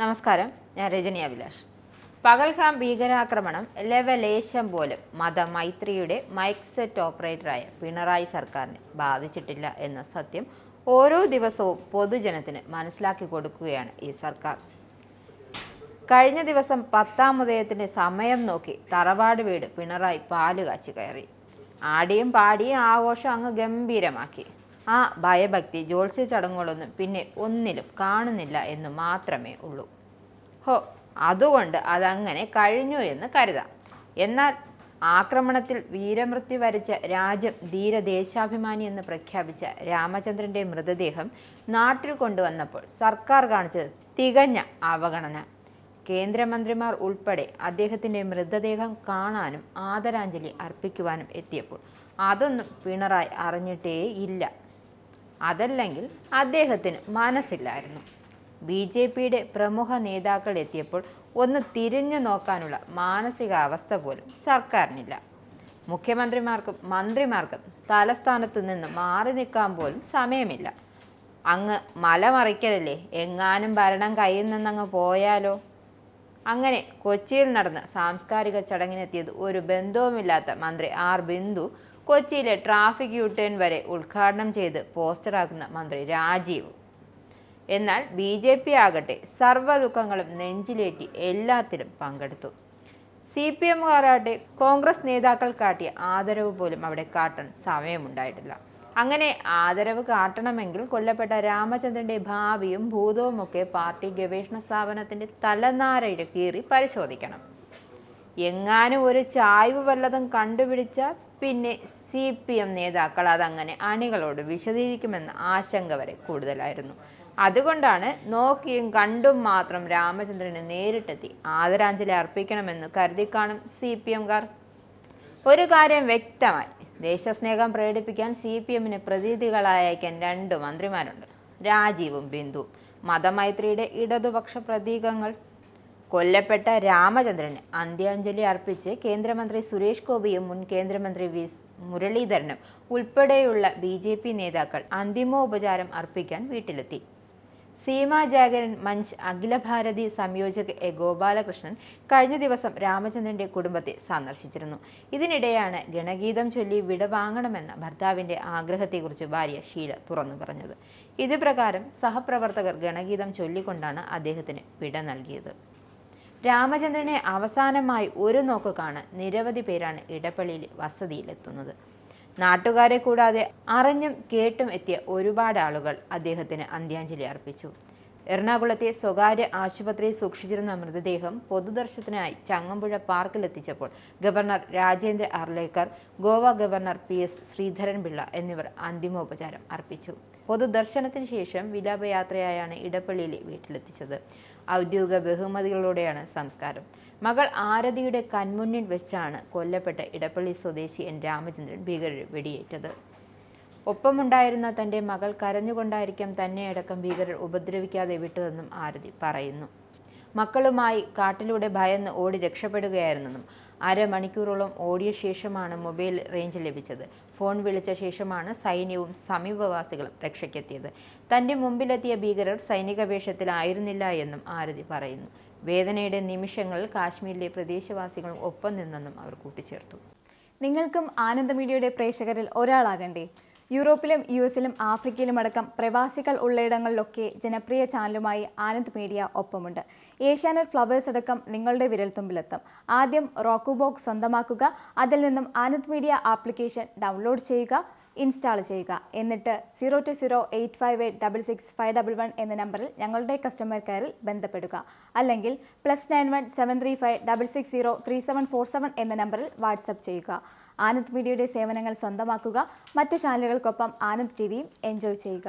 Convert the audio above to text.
നമസ്കാരം, ഞാൻ രജനി അഭിലാഷ്. പകൽഗാം ഭീകരാക്രമണം ലെവലേശം പോലും മൈത്രിയുടെ മൈക്ക് സെറ്റ് ഓപ്പറേറ്ററായ പിണറായി സർക്കാരിനെ ബാധിച്ചിട്ടില്ല എന്ന സത്യം ഓരോ ദിവസവും പൊതുജനത്തിന് മനസ്സിലാക്കി കൊടുക്കുകയാണ് ഈ സർക്കാർ. കഴിഞ്ഞ ദിവസം 10-ാം ഉദയത്തിന്റെ സമയം നോക്കി തറവാട് വീട് പിണറായി പാല് കാച്ചി കയറി. ആടിയും പാടിയും ആഘോഷം അങ്ങ് ഗംഭീരമാക്കി. ആ ഭയഭക്തി ജ്യോത്സ്യ ചടങ്ങുകളൊന്നും പിന്നെ ഒന്നിലും കാണുന്നില്ല എന്ന് മാത്രമേ ഉള്ളൂ. അതുകൊണ്ട് അതങ്ങനെ കഴിഞ്ഞു എന്ന് കരുതാം. എന്നാൽ ആക്രമണത്തിൽ വീരമൃത്യു വരിച്ച രാജ്യം ധീരദേശാഭിമാനി എന്ന് പ്രഖ്യാപിച്ച രാമചന്ദ്രന്റെ മൃതദേഹം നാട്ടിൽ കൊണ്ടുവന്നപ്പോൾ സർക്കാർ കാണിച്ചത് തികഞ്ഞ അവഗണന. കേന്ദ്രമന്ത്രിമാർ ഉൾപ്പെടെ അദ്ദേഹത്തിന്റെ മൃതദേഹം കാണാനും ആദരാഞ്ജലി അർപ്പിക്കുവാനും എത്തിയപ്പോൾ അതൊന്നും പിണറായി അറിഞ്ഞിട്ടേ ഇല്ല. അതല്ലെങ്കിൽ അദ്ദേഹത്തിന് മനസ്സില്ലായിരുന്നു. BJPയുടെ പ്രമുഖ നേതാക്കൾ എത്തിയപ്പോൾ ഒന്ന് തിരിഞ്ഞു നോക്കാനുള്ള മാനസികാവസ്ഥ പോലും സർക്കാരിനില്ല. മുഖ്യമന്ത്രിമാർക്കും മന്ത്രിമാർക്കും തലസ്ഥാനത്ത് നിന്ന് മാറി നിൽക്കാൻ പോലും സമയമില്ല. അങ്ങ് മലമറിക്കലല്ലേ, എങ്ങാനും ഭരണം കയ്യിൽ നിന്നങ്ങ് പോയാലോ. അങ്ങനെ കൊച്ചിയിൽ നടന്ന സാംസ്കാരിക ചടങ്ങിനെത്തിയത് ഒരു ബന്ധവുമില്ലാത്ത മന്ത്രി R. ബിന്ദു കൊച്ചിയിലെ ട്രാഫിക് യൂട്ടേൺ വരെ ഉദ്ഘാടനം ചെയ്ത് പോസ്റ്ററാക്കുന്ന മന്ത്രി രാജീവ്. എന്നാൽ BJP ആകട്ടെ സർവ്വ ദുഃഖങ്ങളും നെഞ്ചിലേറ്റി എല്ലാത്തിലും പങ്കെടുത്തു. CPMകാരാകട്ടെ കോൺഗ്രസ് നേതാക്കൾ കാട്ടിയ ആദരവ് പോലും അവിടെ കാട്ടാൻ സമയമുണ്ടായിട്ടില്ല. അങ്ങനെ ആദരവ് കാട്ടണമെങ്കിൽ കൊല്ലപ്പെട്ട രാമചന്ദ്രന്റെ ഭാവിയും ഭൂതവുമൊക്കെ പാർട്ടി ഗവേഷണ സ്ഥാപനത്തിന്റെ തലനാരയിൽ കീറി പരിശോധിക്കണം. എങ്ങാനും ഒരു ചായ്വ് വല്ലതും കണ്ടുപിടിച്ചാൽ പിന്നെ CPM നേതാക്കൾ അതങ്ങനെ അണികളോട് വിശദീകരിക്കുമെന്ന ആശങ്ക വരെ കൂടുതലായിരുന്നു. അതുകൊണ്ടാണ് നോക്കിയും കണ്ടും മാത്രം രാമചന്ദ്രന് നേരിട്ടെത്തി ആദരാഞ്ജലി അർപ്പിക്കണമെന്ന് കരുതിക്കാണും CPMകാർ. ഒരു കാര്യം വ്യക്തമായി, ദേശസ്നേഹം പ്രകടിപ്പിക്കാൻ CPMന് പ്രതിനിധികളായക്കാൻ 2 മന്ത്രിമാരുണ്ട്, രാജീവും ബിന്ദുവും. മൈത്രിയുടെ ഇടതുപക്ഷ പ്രതീകങ്ങൾ. കൊല്ലപ്പെട്ട രാമചന്ദ്രന് അന്ത്യാഞ്ജലി അർപ്പിച്ച് കേന്ദ്രമന്ത്രി സുരേഷ് ഗോപിയും മുൻ കേന്ദ്രമന്ത്രി V. മുരളീധരനും ഉൾപ്പെടെയുള്ള BJP നേതാക്കൾ അന്തിമോപചാരം അർപ്പിക്കാൻ വീട്ടിലെത്തി. സീമ ജാഗരൻ മഞ്ച് അഖില ഭാരതി സംയോജക് A. ഗോപാലകൃഷ്ണൻ കഴിഞ്ഞ ദിവസം രാമചന്ദ്രന്റെ കുടുംബത്തെ സന്ദർശിച്ചിരുന്നു. ഇതിനിടെയാണ് ഗണഗീതം ചൊല്ലി വിട വാങ്ങണമെന്ന ഭർത്താവിന്റെ ആഗ്രഹത്തെക്കുറിച്ച് ഭാര്യ ഷീല തുറന്നു പറഞ്ഞത്. ഇതുപ്രകാരം സഹപ്രവർത്തകർ ഗണഗീതം ചൊല്ലിക്കൊണ്ടാണ് അദ്ദേഹത്തിന് വിട നൽകിയത്. രാമചന്ദ്രനെ അവസാനമായി ഒരു നോക്ക് കാണാൻ നിരവധി പേരാണ് ഇടപ്പള്ളിയിൽ വസതിയിലെത്തുന്നത്. നാട്ടുകാരെ കൂടാതെ അറിഞ്ഞും കേട്ടും എത്തിയ ഒരുപാട് ആളുകൾ അദ്ദേഹത്തിന് അന്ത്യാഞ്ജലി അർപ്പിച്ചു. എറണാകുളത്തെ സ്വകാര്യ ആശുപത്രിയിൽ സൂക്ഷിച്ചിരുന്ന മൃതദേഹം പൊതുദർശനത്തിനായി Changampuzha പാർക്കിലെത്തിച്ചപ്പോൾ governor Rajendra Arlekar, Goa governor PS. Sreedharan Pillai എന്നിവർ അന്തിമോപചാരം അർപ്പിച്ചു. പൊതുദർശനത്തിന് ശേഷം വിലാപയാത്രയായാണ് ഇടപ്പള്ളിയിലെ വീട്ടിലെത്തിച്ചത്. ഔദ്യോഗിക ബഹുമതികളോടെയാണ് സംസ്കാരം. മകൾ ആരതിയുടെ കൺമുന്നിൽ വെച്ചാണ് കൊല്ലപ്പെട്ട ഇടപ്പള്ളി സ്വദേശി N. രാമചന്ദ്രൻ ഭീകരർ വെടിയേറ്റത്. ഒപ്പമുണ്ടായിരുന്ന തൻ്റെ മകൾ കരഞ്ഞുകൊണ്ടായിരിക്കാം തന്നെയടക്കം ഭീകരർ ഉപദ്രവിക്കാതെ വിട്ടതെന്നും ആരതി പറയുന്നു. മക്കളുമായി കാട്ടിലൂടെ ഭയന്ന് ഓടി രക്ഷപ്പെടുകയായിരുന്നെന്നും അരമണിക്കൂറോളം ഓടിയ ശേഷമാണ് മൊബൈൽ റേഞ്ച് ലഭിച്ചത്. ഫോൺ വിളിച്ച ശേഷമാണ് സൈന്യവും സമീപവാസികളും രക്ഷയ്ക്കെത്തിയത്. തൻ്റെ മുമ്പിലെത്തിയ ഭീകരർ സൈനിക വേഷത്തിലായിരുന്നില്ല എന്നും ആരതി പറയുന്നു. വേദനയുടെ നിമിഷങ്ങളിൽ കാശ്മീരിലെ പ്രദേശവാസികളും ഒപ്പം നിന്നെന്നും അവർ കൂട്ടിച്ചേർത്തു. നിങ്ങൾക്കും ആനന്ദ മീഡിയയുടെ പ്രേക്ഷകരിൽ ഒരാളാകണ്ടേ? യൂറോപ്പിലും US-ലും ആഫ്രിക്കയിലും അടക്കം പ്രവാസികൾ ഉള്ളയിടങ്ങളിലൊക്കെ ജനപ്രിയ ചാനലുമായി ആനന്ദ് മീഡിയ ഒപ്പമുണ്ട്. ഏഷ്യാനെറ്റ് ഫ്ലവേഴ്സ് അടക്കം നിങ്ങളുടെ വിരൽത്തുമ്പിലെത്തും. ആദ്യം റോക്കു ബോക്സ് സ്വന്തമാക്കുക. അതിൽ നിന്നും ആനന്ദ് മീഡിയ ആപ്ലിക്കേഷൻ ഡൗൺലോഡ് ചെയ്യുക, ഇൻസ്റ്റാൾ ചെയ്യുക. എന്നിട്ട് 02085866511 എന്ന നമ്പറിൽ ഞങ്ങളുടെ കസ്റ്റമർ കെയറിൽ ബന്ധപ്പെടുക. അല്ലെങ്കിൽ +91 735 660 3747 എന്ന നമ്പറിൽ വാട്സപ്പ് ചെയ്യുക. ആനന്ദ് മീഡിയയുടെ സേവനങ്ങൾ സ്വന്തമാക്കുക. മറ്റു ചാനലുകൾക്കൊപ്പം ആനന്ദ് TVയും എൻജോയ് ചെയ്യുക.